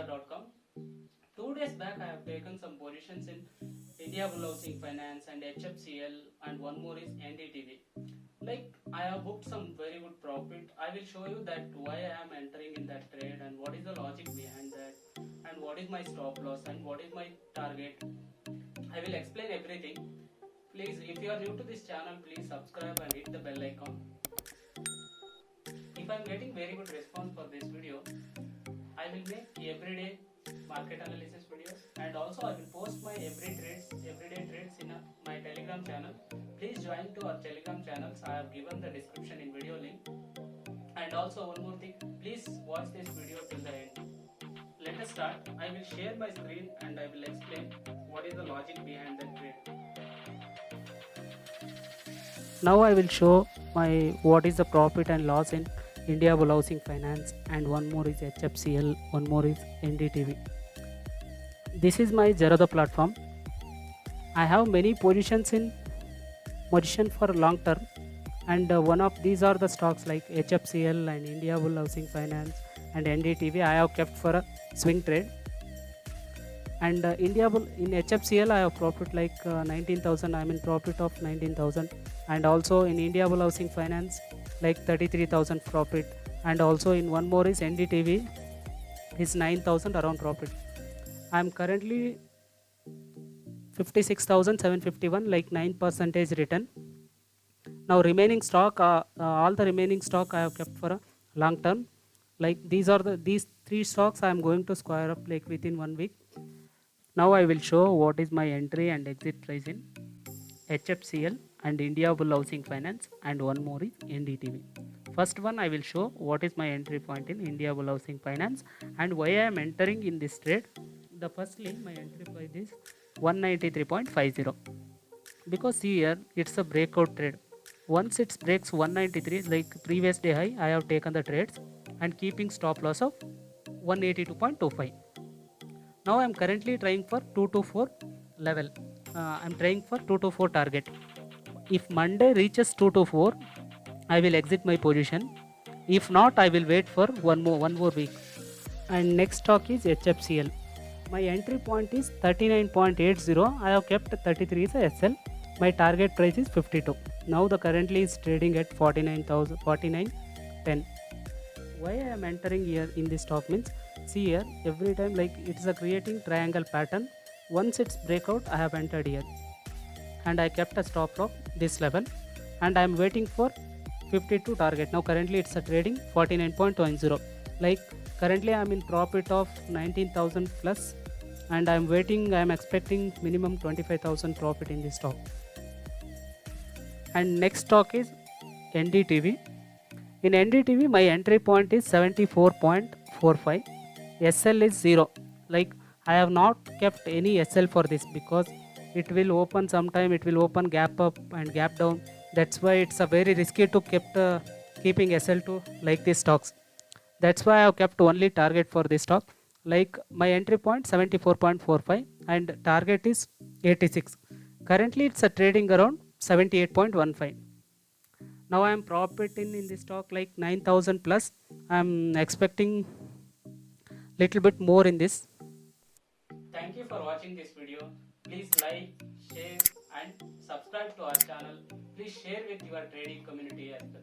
India.com. 2 days back, I have taken some positions in India Bull Housing Finance and HFCL, and one more is NDTV. Like, I have booked some very good profit. I will show you that why I am entering in that trade and what is the logic behind that, and what is my stop loss and what is my target. I will explain everything. Please, if you are new to this channel, please subscribe and hit the bell icon. If I am getting very good response for this video, I will make everyday market analysis videos, and also I will post my everyday trades in my Telegram channel. Please join to our Telegram channels. I have given the description in video link. And also one more thing, please watch this video till the end. Let us start. I will share my screen and I will explain what is the logic behind that trade. Now I will show my what is the profit and loss in India Bull Housing Finance, and one more is HFCL, one more is NDTV. This is my Zerodha platform. I have many positions for long term, and one of these are the stocks like HFCL and India Bull Housing Finance and NDTV. I have kept for a swing trade. And India Bull in HFCL I have profit like 19,000. I am in profit of 19,000, and also in India Bull Housing Finance like 33,000 profit, and also in one more is NDTV is 9,000 around profit. I am currently 56,751, like 9% return. Now remaining stock, all the remaining stock I have kept for a long term. Like these three stocks I am going to square up like within 1 week. Now I will show what is my entry and exit price in HFCL and India Bull Housing Finance, and one more is NDTV. First one, I will show what is my entry point in India Bull Housing Finance and why I am entering in this trade. The firstly, my entry price is 193.50, because here it's a breakout trade. Once it breaks 193, like previous day high, I have taken the trades and keeping stop loss of 182.25. Now I am currently trying for 224 level. I am trying for 224 target. If Monday reaches 224, I will exit my position. If not, I will wait for one more week. And next stock is HFCL. My entry point is 39.80. I have kept 33 as a SL. My target price is 52. Now the currently is trading at 49.10. Why I am entering here in this stock means, see here, every time like it is a creating triangle pattern. Once it's breakout, I have entered here, and I kept a stop loss this level, and I am waiting for 52 target. Now currently it's a trading 49.10. Like currently I am in profit of 19,000 plus, and I am expecting minimum 25,000 profit in this stock. And next stock is NDTV. In NDTV, my entry point is 74.45. SL is 0. Like I have not kept any SL for this, because it will open sometime, it will open gap up and gap down. That's why it's a very risky to keeping SL to like these stocks. That's why I have kept only target for this stock. Like my entry point 74.45 and target is 86. Currently it's a trading around 78.15. Now I am profiting in this stock like 9,000 plus. I am expecting little bit more in this. Thank you for watching this video. Please like, share and subscribe to our channel. Please share with your trading community as well.